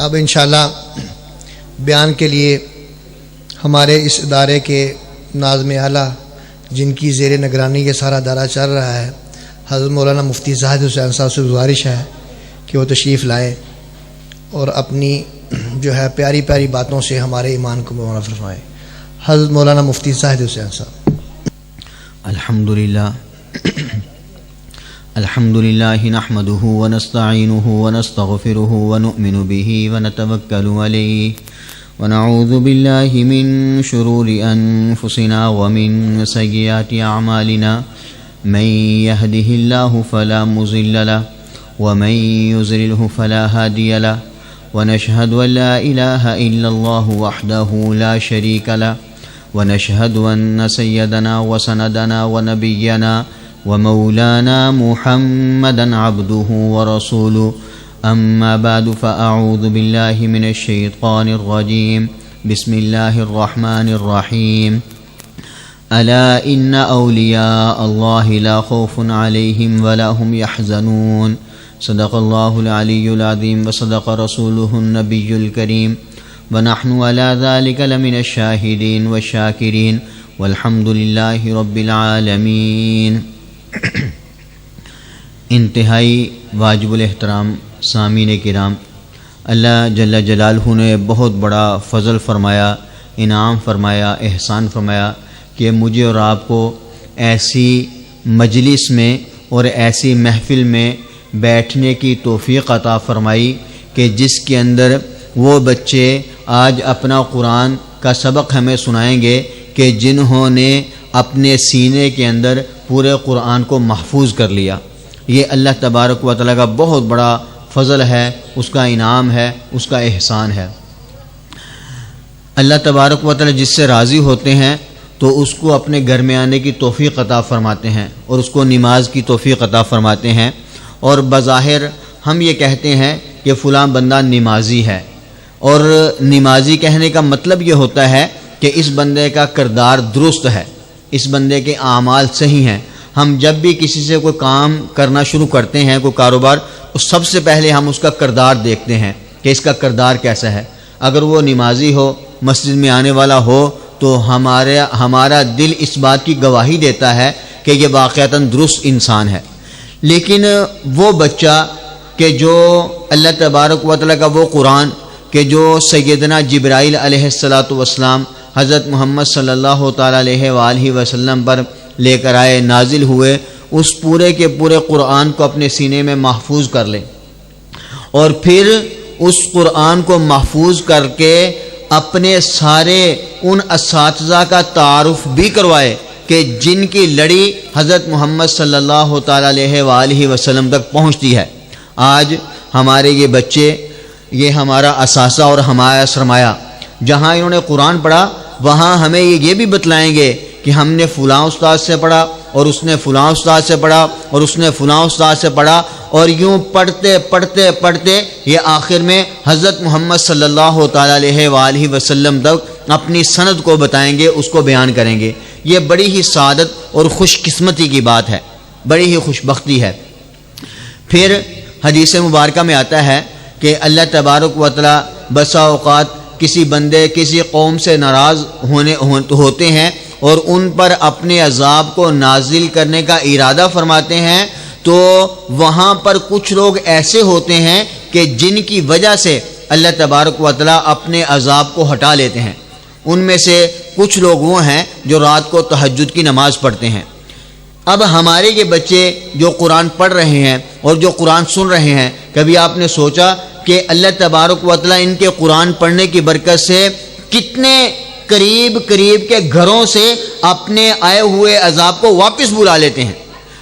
اب انشاءاللہ بیان کے لیے ہمارے اس ادارے کے ناظم اعلیٰ جن کی زیر نگرانی یہ سارا ادارہ چل رہا ہے، حضرت مولانا مفتی زاہد حسین صاحب سے گزارش ہے کہ وہ تشریف لائیں اور اپنی جو ہے پیاری پیاری باتوں سے ہمارے ایمان کو منور فرمائیں۔ حضرت مولانا مفتی زاہد حسین صاحب۔ الحمدللہ نحمده ونستعینه ونستغفره ونؤمن به ونتوکل علیہ ونعوذ باللہ من شرور انفسنا ومن سیئات اعمالنا من يهده اللہ فلا مضل له ومن يضلله فلا هادی له ونشهد ان لا الہ الا اللہ وحدہ لا شریک له ونشهد ان سیدنا وسندنا ونبینا ومولانا محمدا عبده ورسوله اما بعد فاعوذ باللہ من الشیطان الرجیم بسم اللہ الرحمن الرحیم الا ان اولیاء اللہ لا خوف علیہم ولا هم يحزنون صدق اللہ العلی العظیم وصدق رسولہ النبی الکریم ونحن على ذلك لمن الشاہدین والشاکرین والحمد للہ رب العالمین۔ انتہائی واجب الاحترام سامعین کرام، اللہ جل جلالہ نے بہت بڑا فضل فرمایا، انعام فرمایا، احسان فرمایا کہ مجھے اور آپ کو ایسی مجلس میں اور ایسی محفل میں بیٹھنے کی توفیق عطا فرمائی کہ جس کے اندر وہ بچے آج اپنا قرآن کا سبق ہمیں سنائیں گے کہ جنہوں نے اپنے سینے کے اندر پورے قرآن کو محفوظ کر لیا۔ یہ اللہ تبارک و تعالیٰ کا بہت بڑا فضل ہے، اس کا انعام ہے، اس کا احسان ہے۔ اللہ تبارک و تعالیٰ جس سے راضی ہوتے ہیں تو اس کو اپنے گھر میں آنے کی توفیق عطا فرماتے ہیں اور اس کو نماز کی توفیق عطا فرماتے ہیں، اور بظاہر ہم یہ کہتے ہیں کہ فلاں بندہ نمازی ہے، اور نمازی کہنے کا مطلب یہ ہوتا ہے کہ اس بندے کا کردار درست ہے، اس بندے کے اعمال صحیح ہیں۔ ہم جب بھی کسی سے کوئی کام کرنا شروع کرتے ہیں، کوئی کاروبار، تو سب سے پہلے ہم اس کا کردار دیکھتے ہیں کہ اس کا کردار کیسا ہے۔ اگر وہ نمازی ہو، مسجد میں آنے والا ہو، تو ہمارا دل اس بات کی گواہی دیتا ہے کہ یہ واقعتاً درست انسان ہے۔ لیکن وہ بچہ کہ جو اللہ تبارک و تعالیٰ کا وہ قرآن کہ جو سیدنا جبرائیل علیہ السلام حضرت محمد صلی اللہ تعالیٰ علیہ وآلہ وسلم پر لے کر آئے، نازل ہوئے، اس پورے کے پورے قرآن کو اپنے سینے میں محفوظ کر لیں، اور پھر اس قرآن کو محفوظ کر کے اپنے سارے ان اساتذہ کا تعارف بھی کروائے کہ جن کی لڑی حضرت محمد صلی اللہ تعالیٰ علیہ وآلہ وسلم تک پہنچتی ہے۔ آج ہمارے یہ بچے، یہ ہمارا اثاثہ اور ہمارا سرمایہ، جہاں انہوں نے قرآن پڑھا وہاں ہمیں یہ بھی بتلائیں گے کہ ہم نے فلاں استاد سے پڑھا، اور اس نے فلاں استاد سے پڑھا، اور اس نے فلاں استاد سے پڑھا، اور یوں پڑھتے پڑھتے پڑھتے یہ آخر میں حضرت محمد صلی اللہ تعالیٰ علیہ وآلہ وسلم تک اپنی سند کو بتائیں گے، اس کو بیان کریں گے۔ یہ بڑی ہی سعادت اور خوش قسمتی کی بات ہے، بڑی ہی خوش بختی ہے۔ پھر حدیث مبارکہ میں آتا ہے کہ اللہ تبارک و تعالیٰ بسا اوقات کسی بندے کسی قوم سے ناراض ہوتے ہیں اور ان پر اپنے عذاب کو نازل کرنے کا ارادہ فرماتے ہیں، تو وہاں پر کچھ لوگ ایسے ہوتے ہیں کہ جن کی وجہ سے اللہ تبارک و تعالیٰ اپنے عذاب کو ہٹا لیتے ہیں۔ ان میں سے کچھ لوگ وہ ہیں جو رات کو تہجد کی نماز پڑھتے ہیں۔ اب ہمارے یہ بچے جو قرآن پڑھ رہے ہیں اور جو قرآن سن رہے ہیں، کبھی آپ نے سوچا کہ اللہ تبارک و تعالیٰ ان کے قرآن پڑھنے کی برکت سے کتنے قریب کے گھروں سے اپنے آئے ہوئے عذاب کو واپس بلا لیتے ہیں؟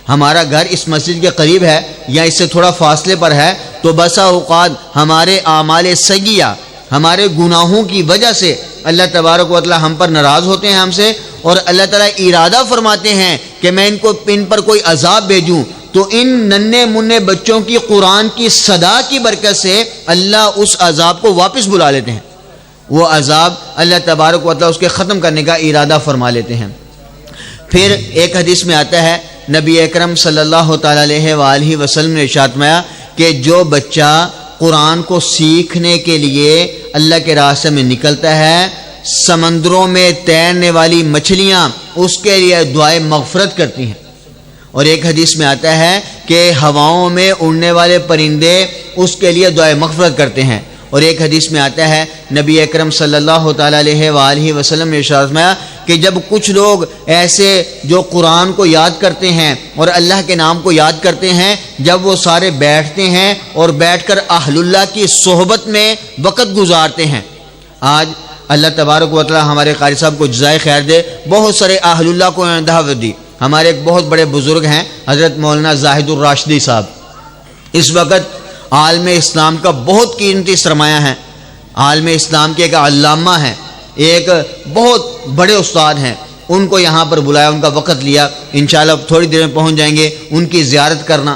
ہمارا گھر اس مسجد کے قریب ہے یا اس سے تھوڑا فاصلے پر ہے، تو بسا اوقات ہمارے اعمال سیئہ، ہمارے گناہوں کی وجہ سے اللہ تبارک و تعالیٰ ہم پر ناراض ہوتے ہیں ہم سے، اور اللہ تعالیٰ ارادہ فرماتے ہیں کہ میں ان پر کوئی عذاب بھیجوں، تو ان ننھے منھے بچوں کی قرآن کی صدا کی برکت سے اللہ اس عذاب کو واپس بلا لیتے ہیں۔ وہ عذاب اللہ تبارک و تعالیٰ اس کے ختم کرنے کا ارادہ فرما لیتے ہیں۔ پھر ایک حدیث میں آتا ہے، نبی اکرم صلی اللہ تعالیٰ علیہ وآلہ وسلم نے ارشاد فرمایا کہ جو بچہ قرآن کو سیکھنے کے لیے اللہ کے راستے میں نکلتا ہے، سمندروں میں تیرنے والی مچھلیاں اس کے لیے دعائے مغفرت کرتی ہیں، اور ایک حدیث میں آتا ہے کہ ہواؤں میں اڑنے والے پرندے اس کے لیے دعائے مغفرت کرتے ہیں، اور ایک حدیث میں آتا ہے نبی اکرم صلی اللہ تعالیٰ علیہ وآلہ وسلم نے ارشاد فرمایا کہ جب کچھ لوگ ایسے جو قرآن کو یاد کرتے ہیں اور اللہ کے نام کو یاد کرتے ہیں، جب وہ سارے بیٹھتے ہیں اور بیٹھ کر اہل اللہ کی صحبت میں وقت گزارتے ہیں۔ آج اللہ تبارک و تعالی ہمارے قاری صاحب کو جزائے خیر دے، بہت سارے اہل اللہ کو دعوت دی۔ ہمارے ایک بہت بڑے بزرگ ہیں حضرت مولانا زاہد الراشدی صاحب، اس وقت عالم اسلام کا بہت قیمتی سرمایہ ہیں، عالم اسلام کے ایک علامہ ہیں، ایک بہت بڑے استاد ہیں، ان کو یہاں پر بلایا، ان کا وقت لیا، انشاءاللہ تھوڑی دیر میں پہنچ جائیں گے، ان کی زیارت کرنا۔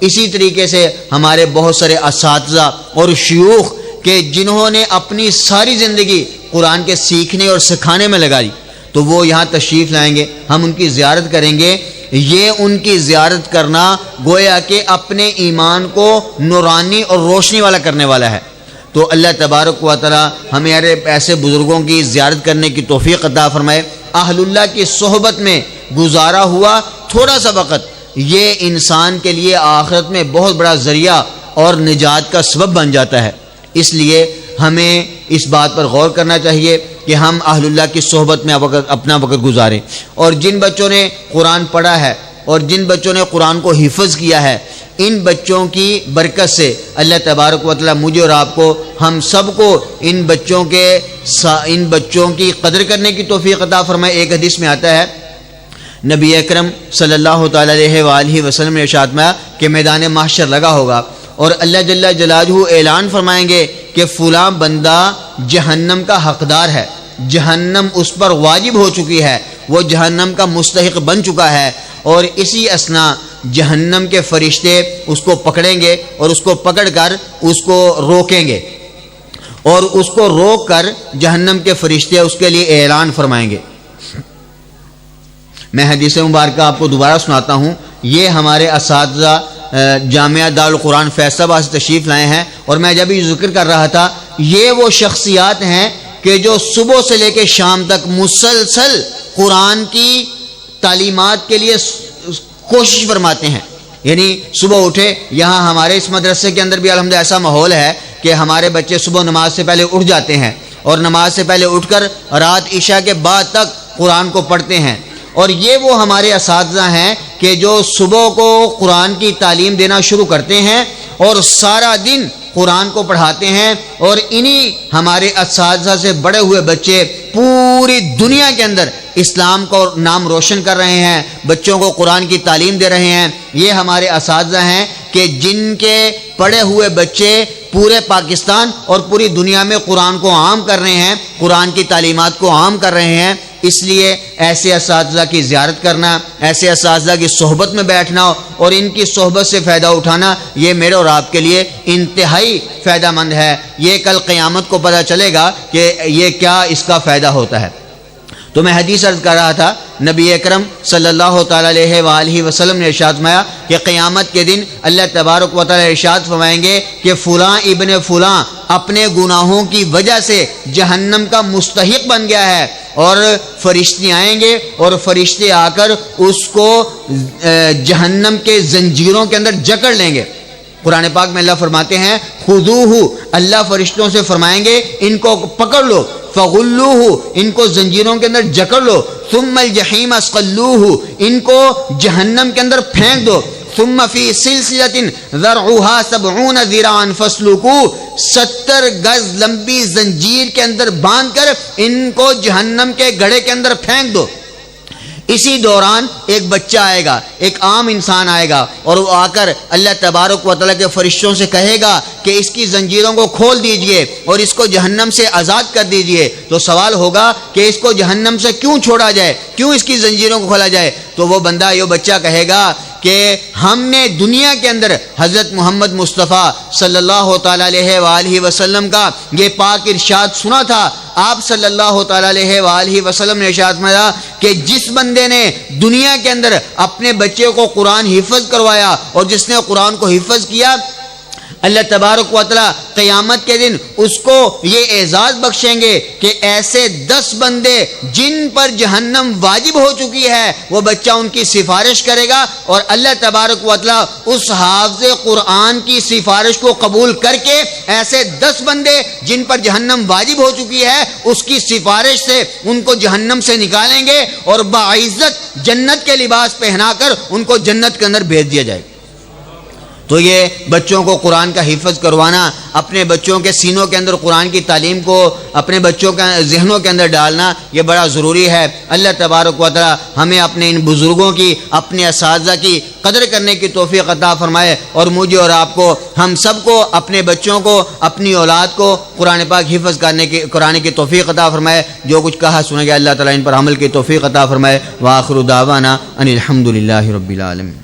اسی طریقے سے ہمارے بہت سارے اساتذہ اور شیوخ کہ جنہوں نے اپنی ساری زندگی قرآن کے سیکھنے اور سکھانے میں لگا دی، تو وہ یہاں تشریف لائیں گے، ہم ان کی زیارت کریں گے۔ یہ ان کی زیارت کرنا گویا کہ اپنے ایمان کو نورانی اور روشنی والا کرنے والا ہے۔ تو اللہ تبارک و تعالی ہمیں ایسے بزرگوں کی زیارت کرنے کی توفیق عطا فرمائے۔ اہل اللہ کی صحبت میں گزارا ہوا تھوڑا سا وقت یہ انسان کے لیے آخرت میں بہت بڑا ذریعہ اور نجات کا سبب بن جاتا ہے۔ اس لیے ہمیں اس بات پر غور کرنا چاہیے کہ ہم اہل اللہ کی صحبت میں اپنا وقت گزاریں، اور جن بچوں نے قرآن پڑھا ہے اور جن بچوں نے قرآن کو حفظ کیا ہے، ان بچوں کی برکت سے اللہ تبارک و تعالی مجھے اور آپ کو، ہم سب کو ان بچوں کی قدر کرنے کی توفیق عطا فرمائے۔ ایک حدیث میں آتا ہے نبی اکرم صلی اللہ تعالیٰ علیہ وآلہ وسلم نے ارشاد فرمایا کہ میدان محشر لگا ہوگا اور اللہ جل جلالہ اعلان فرمائیں گے کہ فلاں بندہ جہنم کا حقدار ہے، جہنم اس پر واجب ہو چکی ہے، وہ جہنم کا مستحق بن چکا ہے، اور اسی اثنا جہنم کے فرشتے اس کو پکڑیں گے اور اس کو پکڑ کر اس کو روکیں گے، اور اس کو روک کر جہنم کے فرشتے اس کے لیے اعلان فرمائیں گے۔ میں حدیث مبارکہ آپ کو دوبارہ سناتا ہوں، یہ ہمارے اساتذہ جامعہ دارالقرآن فیصل آباد سے تشریف لائے ہیں، اور میں جب یہ ذکر کر رہا تھا یہ وہ شخصیات ہیں کہ جو صبح سے لے کے شام تک مسلسل قرآن کی تعلیمات کے لیے کوشش فرماتے ہیں۔ یعنی صبح اٹھے، یہاں ہمارے اس مدرسے کے اندر بھی الحمدللہ ایسا ماحول ہے کہ ہمارے بچے صبح نماز سے پہلے اٹھ جاتے ہیں، اور نماز سے پہلے اٹھ کر رات عشاء کے بعد تک قرآن کو پڑھتے ہیں۔ اور یہ وہ ہمارے اساتذہ ہیں کہ جو صبح کو قرآن کی تعلیم دینا شروع کرتے ہیں اور سارا دن قرآن کو پڑھاتے ہیں، اور انہی ہمارے اساتذہ سے بڑے ہوئے بچے پوری دنیا کے اندر اسلام کو نام روشن کر رہے ہیں، بچوں کو قرآن کی تعلیم دے رہے ہیں۔ یہ ہمارے اساتذہ ہیں کہ جن کے پڑھے ہوئے بچے پورے پاکستان اور پوری دنیا میں قرآن کو عام کر رہے ہیں، قرآن کی تعلیمات کو عام کر رہے ہیں۔ اس لیے ایسے اساتذہ کی زیارت کرنا، ایسے اساتذہ کی صحبت میں بیٹھنا اور ان کی صحبت سے فائدہ اٹھانا، یہ میرے اور آپ کے لیے انتہائی فائدہ مند ہے۔ یہ کل قیامت کو پتہ چلے گا کہ یہ کیا اس کا فائدہ ہوتا ہے۔ تو میں حدیث عرض کر رہا تھا، نبی اکرم صلی اللہ تعالیٰ علیہ وآلہ وسلم نے ارشاد فرمایا کہ قیامت کے دن اللہ تبارک و تعالیٰ ارشاد فرمائیں گے کہ فلاں ابن فلاں اپنے گناہوں کی وجہ سے جہنم کا مستحق بن گیا ہے، اور فرشتے آئیں گے اور فرشتے آ کر اس کو جہنم کے زنجیروں کے اندر جکڑ لیں گے۔ قرآن پاک میں اللہ فرماتے ہیں خذوہ، اللہ فرشتوں سے فرمائیں گے ان کو پکڑ لو، فغلوہ، ان کو زنجیروں کے اندر جکڑ لو، ثم الجحیم صلوہ، ان کو جہنم کے اندر پھینک دو، ثم فی سلسلۃ ذرعھا 70 ذراعا فاسلکوہ، 70 گز لمبی زنجیر کے اندر باندھ کر ان کو جہنم کے گڑھے کے اندر پھینک دو۔ اسی دوران ایک بچہ آئے گا، ایک عام انسان آئے گا، اور وہ آ کر اللہ تبارک و تعالیٰ کے فرشتوں سے کہے گا کہ اس کی زنجیروں کو کھول دیجئے اور اس کو جہنم سے آزاد کر دیجئے۔ تو سوال ہوگا کہ اس کو جہنم سے کیوں چھوڑا جائے، کیوں اس کی زنجیروں کو کھولا جائے؟ تو وہ بندہ، یہ بچہ کہے گا کہ ہم نے دنیا کے اندر حضرت محمد مصطفیٰ صلی اللہ تعالیٰ علیہ وآلہ وسلم کا یہ پاک ارشاد سنا تھا۔ آپ صلی اللہ تعالیٰ علیہ وآلہ وسلم نے ارشاد فرمایا کہ جس بندے نے دنیا کے اندر اپنے بچے کو قرآن حفظ کروایا اور جس نے قرآن کو حفظ کیا، اللہ تبارک و تعالی قیامت کے دن اس کو یہ اعزاز بخشیں گے کہ ایسے 10 بندے جن پر جہنم واجب ہو چکی ہے وہ بچہ ان کی سفارش کرے گا، اور اللہ تبارک و تعالی اس حافظ قرآن کی سفارش کو قبول کر کے ایسے 10 بندے جن پر جہنم واجب ہو چکی ہے اس کی سفارش سے ان کو جہنم سے نکالیں گے اور باعزت جنت کے لباس پہنا کر ان کو جنت کے اندر بھیج دیا جائے گا۔ تو یہ بچوں کو قرآن کا حفظ کروانا، اپنے بچوں کے سینوں کے اندر قرآن کی تعلیم کو اپنے بچوں کے ذہنوں کے اندر ڈالنا یہ بڑا ضروری ہے۔ اللہ تبارک و تعالی ہمیں اپنے ان بزرگوں کی، اپنے اساتذہ کی قدر کرنے کی توفیق عطا فرمائے، اور مجھے اور آپ کو، ہم سب کو، اپنے بچوں کو، اپنی اولاد کو قرآن پاک حفظ قرآن کی توفیق عطا فرمائے۔ جو کچھ کہا سنا گیا اللہ تعالیٰ ان پر عمل کی توفیق عطا فرمائے۔ وآخر دعوانا ان الحمد للہ رب العالمین۔